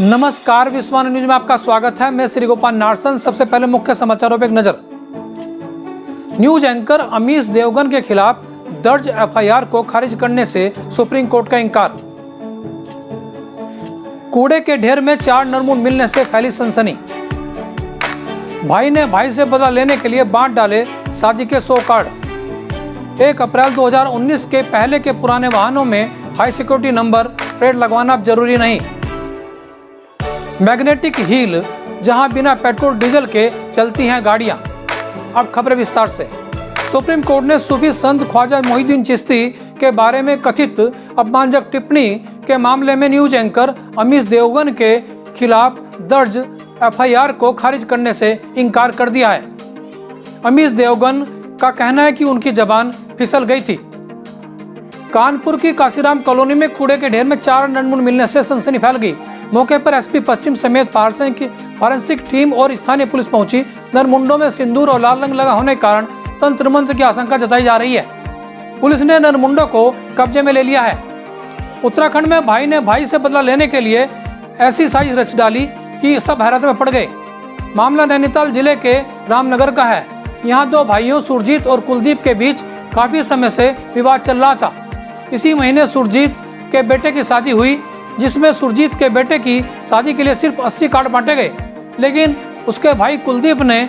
नमस्कार, विश्वान न्यूज में आपका स्वागत है। मैं श्री गोपाल नारसन। सबसे पहले मुख्य समाचारों पर एक नजर। न्यूज एंकर अमीश देवगन के खिलाफ दर्ज एफआईआर को खारिज करने से सुप्रीम कोर्ट का इंकार। कूड़े के ढेर में 4 नरमुंड मिलने से फैली सनसनी। भाई ने भाई से बदला लेने के लिए बांट डाले शादी के 100 कार्ड। 1 अप्रैल 2019 के पहले के पुराने वाहनों में हाई सिक्योरिटी नंबर प्लेट लगवाना अब जरूरी नहीं। मैग्नेटिक हील, जहां बिना पेट्रोल डीजल के चलती हैं गाड़ियां। अब खबरें विस्तार से। सुप्रीम कोर्ट ने सूफी संत ख्वाजा मोहिउद्दीन चिश्ती के बारे में कथित अपमानजनक टिप्पणी के मामले में न्यूज एंकर अमीश देवगन के खिलाफ दर्ज एफआईआर को खारिज करने से इनकार कर दिया है। अमीश देवगन का कहना है कि उनकी जबान फिसल गई थी। कानपुर की काशीराम कॉलोनी में कूड़े के ढेर में 4 नरमुंड मिलने से सनसनी फैल गई। मौके पर एसपी पश्चिम समेत फॉरेंसिक टीम और स्थानीय पुलिस पहुंची। नरमुंडों में सिंदूर और लाल रंग लगा होने के कारण तंत्र मंत्र की आशंका जताई जा रही है। पुलिस ने नरमुंडों को कब्जे में ले लिया है। उत्तराखंड में भाई ने भाई से बदला लेने के लिए ऐसी साजिश रच डाली कि सब हैरत में पड़ गए। मामला नैनीताल जिले के रामनगर का है। यहाँ 2 भाइयों सुरजीत और कुलदीप के बीच काफी समय से विवाद चल रहा था। इसी महीने सुरजीत के बेटे की शादी हुई, जिसमें सुरजीत के बेटे की शादी के लिए सिर्फ 80 कार्ड बांटे गए, लेकिन उसके भाई कुलदीप ने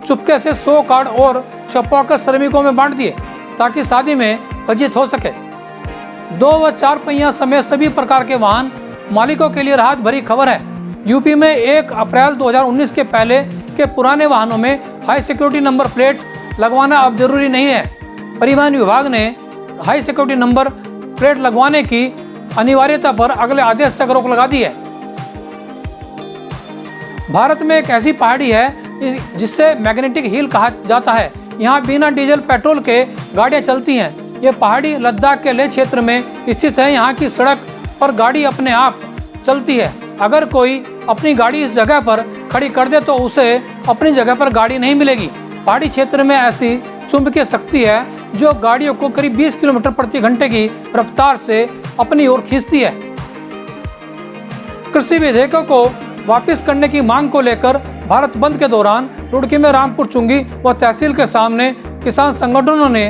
चुपके से 100 कार्ड और छपवाकर श्रमिकों में बांट दिए ताकि शादी में फजीहत हो सके। 2 व 4 पहिया समेत सभी प्रकार के वाहन मालिकों के लिए राहत भरी खबर है। यूपी में 1 अप्रैल 2019 के पहले के पुराने वाहनों में हाई सिक्योरिटी नंबर प्लेट लगवाना अब जरूरी नहीं है। परिवहन विभाग ने हाई सिक्योरिटी नंबर प्लेट लगवाने की अनिवार्यता पर अगले आदेश तक रोक लगा दी है। भारत में एक ऐसी पहाड़ी है जिससे मैग्नेटिक हिल कहा जाता है। यहाँ बिना डीजल पेट्रोल के गाड़ियाँ चलती हैं। ये पहाड़ी लद्दाख के लेह क्षेत्र में स्थित है। यहाँ की सड़क पर गाड़ी अपने आप चलती है। अगर कोई अपनी गाड़ी इस जगह पर खड़ी कर दे तो उसे अपनी जगह पर गाड़ी नहीं मिलेगी। पहाड़ी क्षेत्र में ऐसी चुंबकीय शक्ति है जो गाड़ियों को करीब 20 किलोमीटर प्रति घंटे की रफ्तार से अपनी ओर खींचती है। कृषि विधेयकों को वापस करने की मांग को लेकर भारत बंद के दौरान रुड़की में रामपुर चुंगी व तहसील के सामने किसान संगठनों ने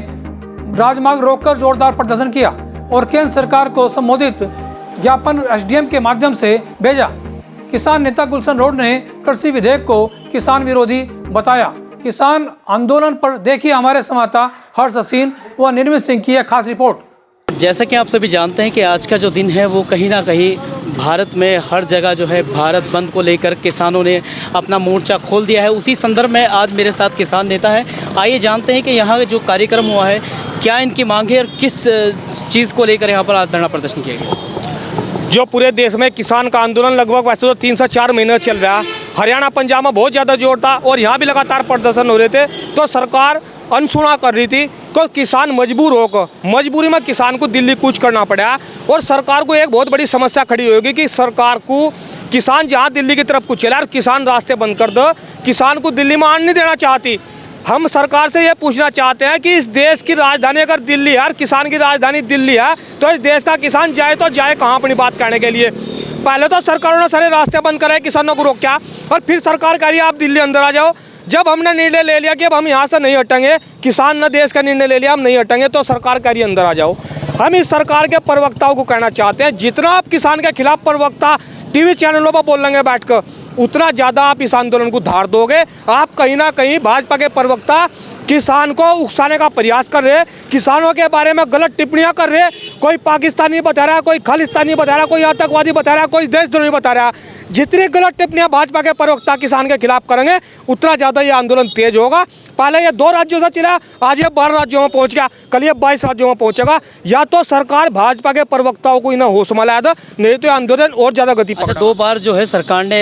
राजमार्ग रोककर जोरदार प्रदर्शन किया और केंद्र सरकार को संबोधित ज्ञापन एसडीएम के माध्यम से भेजा। किसान नेता गुलशन रोड ने कृषि विधेयक को किसान विरोधी बताया। किसान आंदोलन पर देखिए हमारे संवाददाता हर्ष हसीन व निर्मित सिंह की खास रिपोर्ट। जैसा कि आप सभी जानते हैं कि आज का जो दिन है वो कहीं ना कहीं भारत में हर जगह जो है भारत बंद को लेकर किसानों ने अपना मोर्चा खोल दिया है। उसी संदर्भ में आज मेरे साथ किसान नेता है। आइए जानते हैं कि यहाँ जो कार्यक्रम हुआ है क्या इनकी मांग है और किस चीज़ को लेकर यहाँ पर आज धरना प्रदर्शन किया गया। जो पूरे देश में किसान का आंदोलन लगभग वैसे तो 3 से 4 महीने चल रहा है। हरियाणा पंजाब में बहुत ज़्यादा जोर था और यहाँ भी लगातार प्रदर्शन हो रहे थे, तो सरकार अनसुना कर रही थी। तो किसान मजबूर होकर मजबूरी में किसान को दिल्ली कूच करना पड़ा और सरकार को एक बहुत बड़ी समस्या खड़ी होगी कि सरकार को किसान जहाँ दिल्ली की तरफ कुछ चला और किसान रास्ते बंद कर दो, किसान को दिल्ली में आने नहीं देना चाहती। हम सरकार से ये पूछना चाहते हैं कि इस देश की राजधानी अगर दिल्ली है और किसान की राजधानी दिल्ली है तो इस देश का किसान जाए तो जाए कहाँ अपनी बात कहने के लिए। पहले तो सरकारों ने सारे रास्ते बंद कराए, किसानों को रोका और फिर सरकार कह रही है आप दिल्ली अंदर आ जाओ। जब हमने निर्णय ले लिया कि अब हम यहाँ से नहीं हटेंगे, किसान ने देश का निर्णय ले लिया हम नहीं हटेंगे, तो सरकार कह रही है अंदर आ जाओ। हम इस सरकार के प्रवक्ताओं को कहना चाहते हैं जितना आप किसान के खिलाफ प्रवक्ता टीवी चैनलों पर बोल लेंगे बैठकर, उतना ज़्यादा आप इस आंदोलन को धार दोगे। आप कहीं ना कहीं भाजपा के प्रवक्ता किसान को उकसाने का प्रयास कर रहे, किसानों के बारे में गलत टिप्पणियां कर रहे। कोई पाकिस्तानी बता रहा है, कोई खालिस्तानी बता रहा है, कोई आतंकवादी बता रहा है, कोई देशद्रोही बता रहा है। जितनी गलत टिप्पणियां भाजपा के प्रवक्ता किसान के खिलाफ करेंगे उतना ज़्यादा ये आंदोलन तेज होगा। पहले ये 2 राज्यों से चला, आज ये 12 राज्यों में पहुंच गया, कल ये 22 राज्यों में पहुंचेगा। या तो सरकार भाजपा के प्रवक्ताओं को इन्हें होश में लाया था, नहीं तो आंदोलन और ज़्यादा गति पकड़ा। 2 बार जो है सरकार ने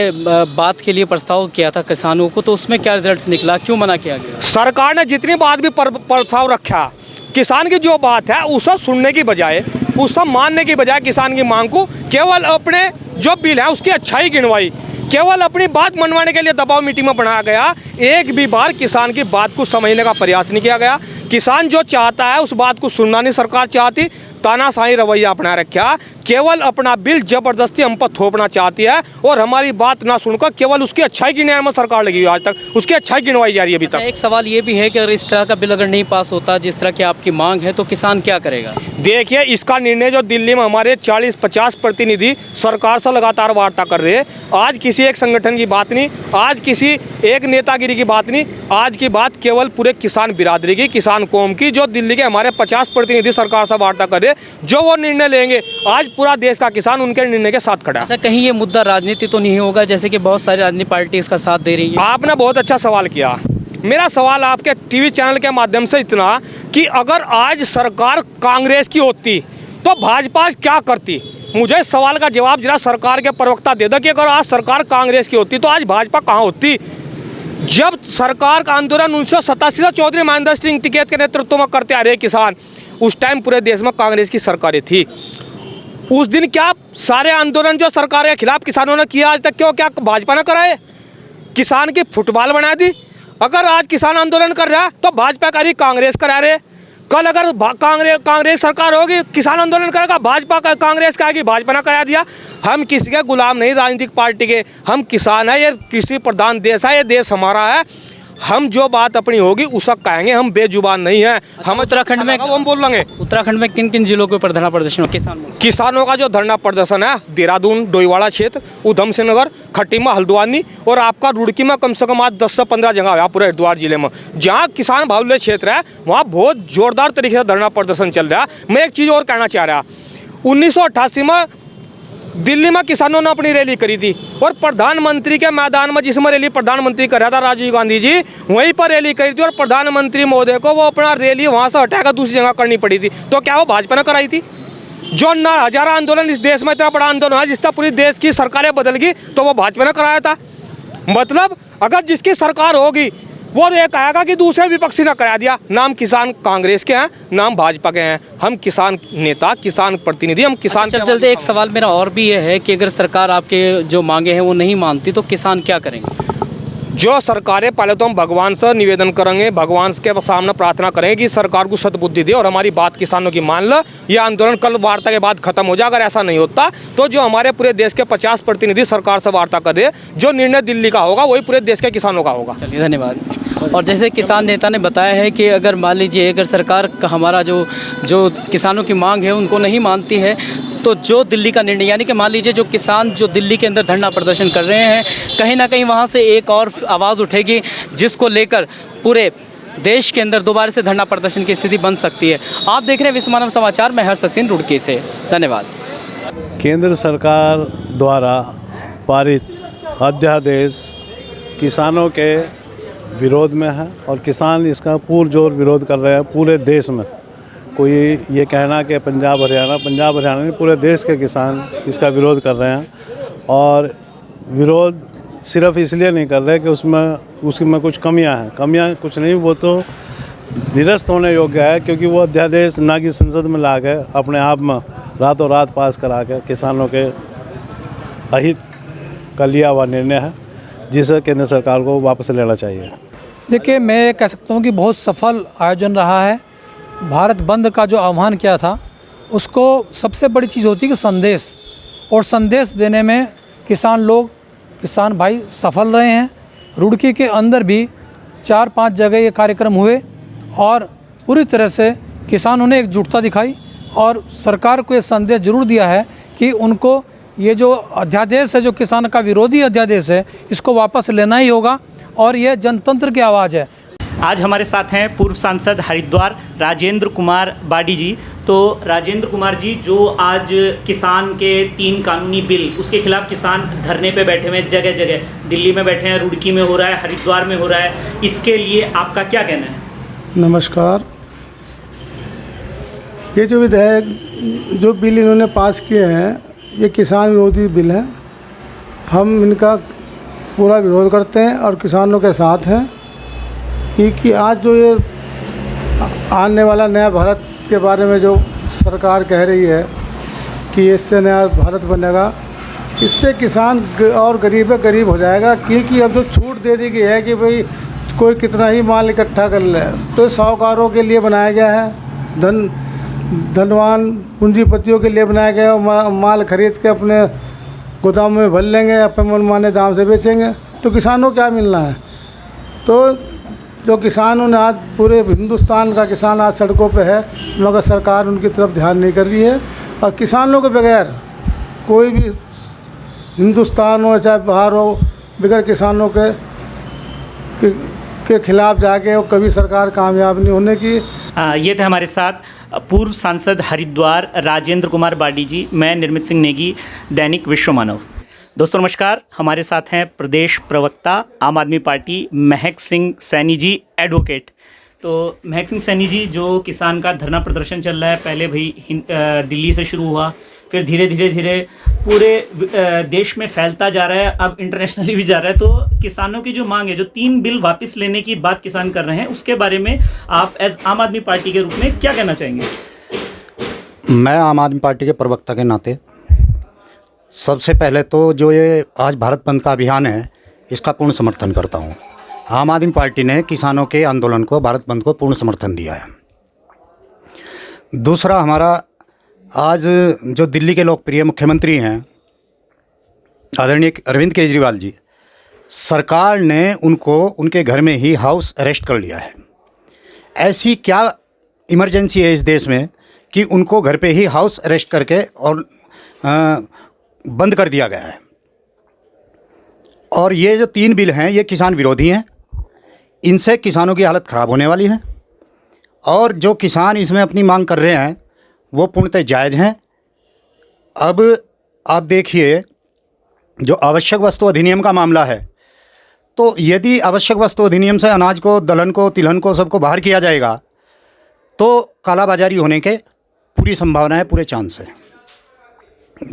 बात के लिए प्रस्ताव किया था किसानों को, तो उसमें क्या रिजल्ट निकला, क्यों मना किया गया? सरकार ने जितनी बात भी प्रस्ताव रखा, किसान की जो बात है उसको सुनने की बजाय, उसको मानने की बजाय किसान की मांग को केवल अपने जो बिल है उसकी अच्छाई गिनवाई, केवल अपनी बात मनवाने के लिए दबाव मीटिंग में बनाया गया। एक भी बार किसान की बात को समझने का प्रयास नहीं किया गया। किसान जो चाहता है उस बात को सुनना नहीं सरकार चाहती, तानाशाही रवैया अपना रखा। केवल अपना बिल जबरदस्ती हम पर थोपना चाहती है और हमारी बात ना सुनकर केवल उसकी अच्छाई गिनने में सरकार लगी हुई है। आज तक उसकी अच्छाई गिनवाई जा रही है अभी तक। एक सवाल ये भी है कि अगर इस तरह का बिल अगर नहीं पास होता जिस तरह की आपकी मांग है तो किसान क्या करेगा? देखिए, इसका निर्णय जो दिल्ली में हमारे 40-50 प्रतिनिधि सरकार से लगातार वार्ता कर रहे हैं। आज किसी एक संगठन की बात नहीं, आज किसी एक नेतागिरी की बात नहीं, आज की बात केवल पूरे किसान बिरादरी की, किसान कौम की, जो दिल्ली के हमारे 50 प्रतिनिधि सरकार से वार्ता कर रहे हैं। जो वो निर्णय लेंगे, आज पूरा देश का किसान उनके निर्णय के साथ खड़ा है। अच्छा, कहीं ये मुद्दा राजनीति तो नहीं होगा, जैसे कि बहुत सारी राजनीतिक पार्टी इसका साथ दे रही है? आपने बहुत अच्छा सवाल किया। मेरा सवाल आपके टीवी चैनल के माध्यम से इतना कि अगर आज सरकार कांग्रेस की होती तो भाजपा क्या करती? मुझे इस सवाल का जवाब जरा सरकार के प्रवक्ता दे दो कि अगर आज सरकार कांग्रेस की होती तो आज भाजपा कहाँ होती? जब सरकार का आंदोलन 1987 से चौधरी महेंद्र सिंह टिकैत के नेतृत्व में करते आ रहे किसान, उस टाइम पूरे देश में कांग्रेस की सरकारें थी। उस दिन क्या सारे आंदोलन जो सरकार के खिलाफ किसानों ने किया आज तक क्यों क्या भाजपा ने कराए? किसान की फुटबॉल बना दी। अगर आज किसान आंदोलन कर रहा है तो भाजपा का कांग्रेस करा रहे। कल अगर कांग्रेस सरकार होगी, किसान आंदोलन करेगा, भाजपा का कांग्रेस का आएगी, भाजपा ने करा दिया। हम किसी के गुलाम नहीं राजनीतिक पार्टी के, हम किसान है। ये कृषि प्रधान देश है, ये देश हमारा है। हम जो बात अपनी होगी उसका कहेंगे, हम बेजुबान नहीं हैं। हम उत्तराखंड में हम बोल लेंगे। उत्तराखंड में किन किन जिलों के ऊपर धरना प्रदर्शन किसानों का जो धरना प्रदर्शन है, देहरादून, डोईवाड़ा क्षेत्र, उधम सिंह नगर, खटीमा, हल्द्वानी और आपका रुड़की में कम से कम आज 10 से 15 जगह है पूरे हरिद्वार जिले में जहाँ किसान बाहुल्य क्षेत्र है, वहाँ बहुत जोरदार तरीके से धरना प्रदर्शन चल रहा है। मैं एक चीज़ और कहना चाह रहा, 1988 में दिल्ली में किसानों ने अपनी रैली करी थी और प्रधानमंत्री के मैदान में जिसमें रैली प्रधानमंत्री कर रहा था राजीव गांधी जी, वहीं पर रैली करी थी और प्रधानमंत्री महोदय को वो अपना रैली वहां से हटाकर दूसरी जगह करनी पड़ी थी। तो क्या वो भाजपा ने कराई थी? जो ना हजारा आंदोलन इस देश में इतना बड़ा आंदोलन है जिसका पूरी देश की सरकारें बदल गई, तो वो भाजपा ने कराया था। मतलब अगर जिसकी सरकार होगी वो ये कहेगा कि दूसरे विपक्षी ने करा दिया। नाम किसान कांग्रेस के हैं, नाम भाजपा के हैं। हम किसान नेता, किसान प्रतिनिधि, हम किसान। चलते एक सवाल मेरा और भी ये है कि अगर सरकार आपके जो मांगे हैं वो नहीं मानती तो किसान क्या करेंगे? जो सरकारें, पहले तो हम भगवान से निवेदन करेंगे, भगवान के सामने प्रार्थना करेंगे कि सरकार को सद्बुद्धि दे और हमारी बात किसानों की मान लो। ये आंदोलन कल वार्ता के बाद खत्म हो जाए। अगर ऐसा नहीं होता तो जो हमारे पूरे देश के 50 प्रतिनिधि सरकार से वार्ता कर रहे हैं, जो निर्णय दिल्ली का होगा वही पूरे देश के किसानों का होगा। चलिए, धन्यवाद। और जैसे किसान नेता ने बताया है कि अगर मान लीजिए अगर सरकार का हमारा जो किसानों की मांग है उनको नहीं मानती है तो जो दिल्ली का निर्णय, यानी कि मान लीजिए जो किसान जो दिल्ली के अंदर धरना प्रदर्शन कर रहे हैं, कहीं ना कहीं वहाँ से एक और आवाज़ उठेगी जिसको लेकर पूरे देश के अंदर दोबारा से धरना प्रदर्शन की स्थिति बन सकती है। आप देख रहे हैं विश्व मानव समाचार, मैं हर्ष सिंह, रुड़की से। धन्यवाद। केंद्र सरकार द्वारा पारित अध्यादेश किसानों के विरोध में है और किसान इसका पुरजोर विरोध कर रहे हैं पूरे देश में। कोई ये कहना कि पंजाब हरियाणा नहीं, पूरे देश के किसान इसका विरोध कर रहे हैं। और विरोध सिर्फ इसलिए नहीं कर रहे कि उसमें कुछ कमियां कुछ नहीं, वो तो निरस्त होने योग्य है, क्योंकि वो अध्यादेश ना कि संसद में ला के अपने आप में रातों रात पास करा के किसानों के अहित का लिया हुआ निर्णय है, जिसे केंद्र सरकार को वापस लेना चाहिए। देखिए, मैं कह सकता हूँ कि बहुत सफल आयोजन रहा है। भारत बंद का जो आह्वान किया था उसको सबसे बड़ी चीज़ होती है कि संदेश, और संदेश देने में किसान भाई सफल रहे हैं। रुड़की के अंदर भी 4-5 जगह ये कार्यक्रम हुए और पूरी तरह से किसानों ने एकजुटता दिखाई और सरकार को ये संदेश जरूर दिया है कि उनको ये जो अध्यादेश है, जो किसान का विरोधी अध्यादेश है, इसको वापस लेना ही होगा और यह जनतंत्र की आवाज़ है। आज हमारे साथ हैं पूर्व सांसद हरिद्वार राजेंद्र कुमार बाडी जी। तो राजेंद्र कुमार जी, जो आज किसान के 3 कानूनी बिल, उसके खिलाफ किसान धरने पे बैठे हुए हैं, जगह जगह दिल्ली में बैठे हैं, रुड़की में हो रहा है, हरिद्वार में हो रहा है, इसके लिए आपका क्या कहना है? नमस्कार। ये जो विधेयक, जो बिल इन्होंने पास किए हैं, ये किसान विरोधी बिल है। हम इनका पूरा विरोध करते हैं और किसानों के साथ हैं, क्योंकि आज जो ये आने वाला नया भारत के बारे में जो सरकार कह रही है कि इससे नया भारत बनेगा, इससे किसान और गरीब हो जाएगा। क्योंकि अब जो छूट दे दी गई है कि भाई कोई कितना ही माल इकट्ठा कर ले, तो साहूकारों के लिए बनाया गया है, धनवान पूंजीपतियों के लिए बनाया गया माल खरीद के अपने गोदाम में भर लेंगे, अपने मनमाने दाम से बेचेंगे, तो किसानों को क्या मिलना है। तो जो किसानों ने आज पूरे हिंदुस्तान का किसान आज सड़कों पे है, मगर सरकार उनकी तरफ ध्यान नहीं कर रही है। और किसानों के बगैर कोई भी हिंदुस्तान हो चाहे बाहर हो, बगैर किसानों के खिलाफ जाके वो कभी सरकार कामयाब नहीं होने की। ये थे हमारे साथ पूर्व सांसद हरिद्वार राजेंद्र कुमार बाडी जी। मैं निर्मित सिंह नेगी, दैनिक विश्वमानव। दोस्तों नमस्कार, हमारे साथ हैं प्रदेश प्रवक्ता आम आदमी पार्टी महक सिंह सैनी जी, एडवोकेट। तो महक सिंह सैनी जी, जो किसान का धरना प्रदर्शन चल रहा है, पहले भाई दिल्ली से शुरू हुआ, फिर धीरे धीरे पूरे देश में फैलता जा रहा है, अब इंटरनेशनली भी जा रहा है। तो किसानों की जो मांग है, जो 3 बिल वापस लेने की बात किसान कर रहे हैं, उसके बारे में आप एज आम आदमी पार्टी के रूप में क्या कहना चाहेंगे? मैं आम आदमी पार्टी के प्रवक्ता के नाते सबसे पहले तो जो ये आज भारत बंद का अभियान है, इसका पूर्ण समर्थन करता हूँ। आम आदमी पार्टी ने किसानों के आंदोलन को, भारत बंद को पूर्ण समर्थन दिया है। दूसरा, हमारा आज जो दिल्ली के लोकप्रिय मुख्यमंत्री हैं आदरणीय अरविंद केजरीवाल जी, सरकार ने उनको उनके घर में ही हाउस अरेस्ट कर लिया है। ऐसी क्या इमरजेंसी है इस देश में कि उनको घर पे ही हाउस अरेस्ट करके और बंद कर दिया गया है। और ये जो 3 बिल हैं, ये किसान विरोधी हैं। इनसे किसानों की हालत ख़राब होने वाली है। और जो किसान इसमें अपनी मांग कर रहे हैं वो पूर्णतः जायज़ हैं। अब आप देखिए, जो आवश्यक वस्तु अधिनियम का मामला है, तो यदि आवश्यक वस्तु अधिनियम से अनाज को, दलहन को, तिलहन को, सबको बाहर किया जाएगा तो कालाबाजारी होने के पूरी संभावना है, पूरे चांस है।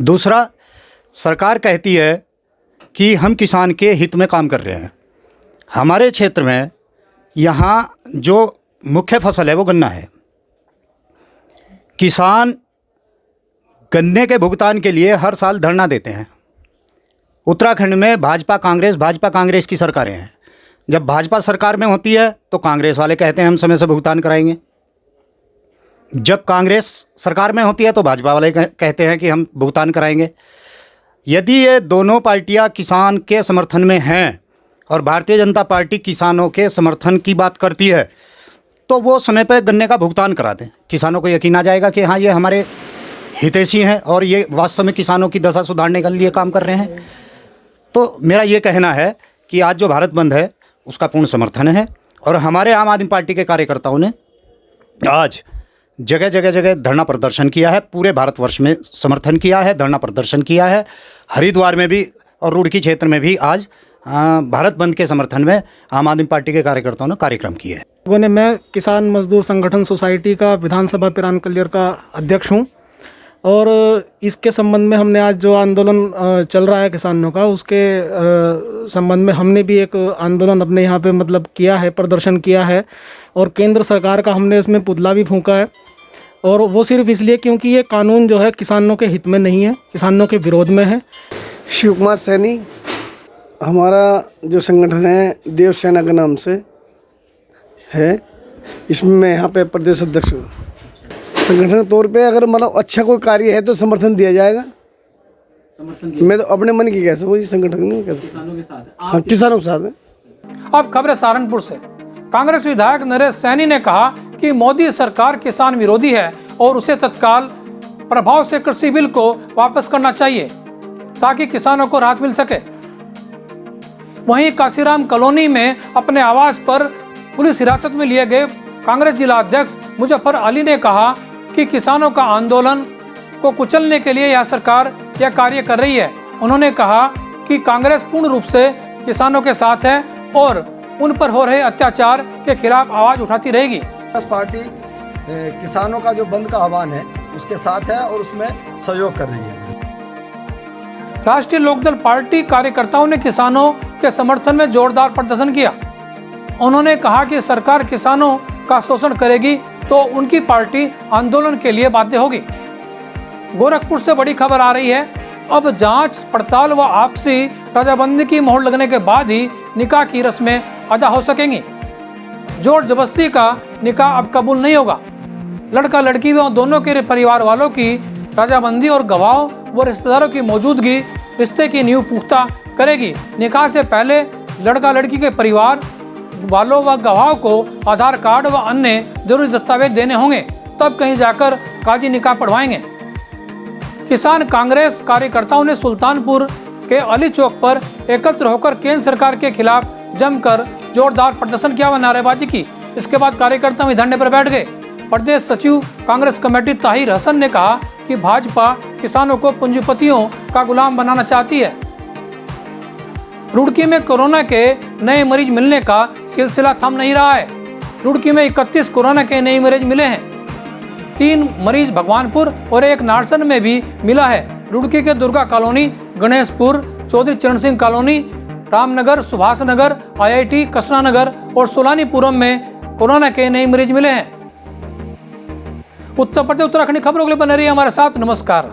दूसरा, सरकार कहती है कि हम किसान के हित में काम कर रहे हैं। हमारे क्षेत्र में यहाँ जो मुख्य फसल है वो गन्ना है। किसान गन्ने के भुगतान के लिए हर साल धरना देते हैं। उत्तराखंड में भाजपा कांग्रेस की सरकारें हैं। जब भाजपा सरकार में होती है तो कांग्रेस वाले कहते हैं हम समय से भुगतान कराएंगे। जब कांग्रेस सरकार में होती है तो भाजपा वाले कहते हैं कि हम भुगतान कराएंगे। यदि ये दोनों पार्टियां किसान के समर्थन में हैं और भारतीय जनता पार्टी किसानों के समर्थन की बात करती है, तो वो समय पर गन्ने का भुगतान करा दें। किसानों को यकीन आ जाएगा कि हाँ, ये हमारे हितैषी हैं और ये वास्तव में किसानों की दशा सुधारने के लिए काम कर रहे हैं। तो मेरा ये कहना है कि आज जो भारत बंद है उसका पूर्ण समर्थन है। और हमारे आम आदमी पार्टी के कार्यकर्ताओं ने आज जगह जगह धरना प्रदर्शन किया है। पूरे भारतवर्ष में समर्थन किया है, धरना प्रदर्शन किया है। हरिद्वार में भी और रुड़की क्षेत्र में भी आज भारत बंद के समर्थन में आम आदमी पार्टी के कार्यकर्ताओं ने कार्यक्रम किए हैं। मैं किसान मजदूर संगठन सोसाइटी का विधानसभा पिरान कलियर का अध्यक्ष हूं और इसके संबंध में हमने आज जो आंदोलन चल रहा है किसानों का, उसके संबंध में हमने भी एक आंदोलन अपने यहाँ पे मतलब किया है, प्रदर्शन किया है। और केंद्र सरकार का हमने इसमें पुतला भी फूंका है। और वो सिर्फ इसलिए क्योंकि ये कानून जो है किसानों के हित में नहीं है, किसानों के विरोध में है। शिव कुमार सैनी, हमारा जो संगठन है देव सेना के नाम से है, इसमें मैं यहाँ पे प्रदेश अध्यक्ष हूँ। संगठन के तौर पे अगर मतलब अच्छा कोई कार्य है तो समर्थन दिया जाएगा। मैं तो अपने मन की कह सकूँ, संगठन नहीं कह सकता। किसानों के साथ, हाँ, किसानों के साथ है। अब खबर सहारनपुर से। कांग्रेस विधायक नरेश सैनी ने कहा कि मोदी सरकार किसान विरोधी है और उसे तत्काल प्रभाव से कृषि बिल को वापस करना चाहिए ताकि किसानों को राहत मिल सके। वहीं काशीराम कॉलोनी में अपने आवास पर पुलिस हिरासत में लिए गए कांग्रेस जिला अध्यक्ष मुजफ्फर अली ने कहा कि किसानों का आंदोलन को कुचलने के लिए यह सरकार यह कार्य कर रही है। उन्होंने कहा कि कांग्रेस पूर्ण रूप से किसानों के साथ है और उन पर हो रहे अत्याचार के खिलाफ आवाज उठाती रहेगी। कांग्रेस पार्टी किसानों का जो बंद का आह्वान है उसके साथ है और उसमें सहयोग कर रही है। राष्ट्रीय लोकदल पार्टी कार्यकर्ताओं ने किसानों के समर्थन में जोरदार प्रदर्शन किया। उन्होंने कहा कि सरकार किसानों का शोषण करेगी तो उनकी पार्टी आंदोलन के लिए बाध्य होगी। गोरखपुर से बड़ी खबर आ रही है। अब जांच पड़ताल व आपसी रजाबंदी की मोहर लगने के बाद ही निकाह की रस्में अदा हो सकेंगी। जोर जबरदस्ती का निकाह अब कबूल नहीं होगा। लड़का लड़की व दोनों के परिवार वालों की रजामंदी और गवाहों व रिश्तेदारों की मौजूदगी रिश्ते की नींव पुख्ता करेगी। निकाह से पहले लड़का लड़की के परिवार वालों व गवाहों को आधार कार्ड व अन्य जरूरी दस्तावेज देने होंगे, तब कहीं जाकर काजी निकाह पढ़वाएंगे। किसान कांग्रेस कार्यकर्ताओं ने सुल्तानपुर के अली चौक पर एकत्र होकर केंद्र सरकार के खिलाफ जमकर जोरदार प्रदर्शन किया व नारेबाजी की। इसके बाद कार्यकर्ता वहीं धरने पर बैठ गए। प्रदेश सचिव कांग्रेस कमेटी ताहिर हसन ने कहा कि भाजपा किसानों को पूंजीपतियों का गुलाम बनाना चाहती है। रुड़की में कोरोना के नए मरीज मिलने का सिलसिला थम नहीं रहा है। रुड़की में 31 कोरोना के नए मरीज मिले हैं। 3 मरीज भगवानपुर और 1 नारसन में भी मिला है। रुड़की के दुर्गा कॉलोनी, गणेशपुर, चौधरी चरण सिंह कॉलोनी, रामनगर, सुभाष नगर, IIT, कसना नगर और सोलानीपुरम में कोरोना के नए मरीज मिले हैं। उत्तर प्रदेश उत्तराखंड खबरों के लिए बने रहिए हमारे साथ। नमस्कार।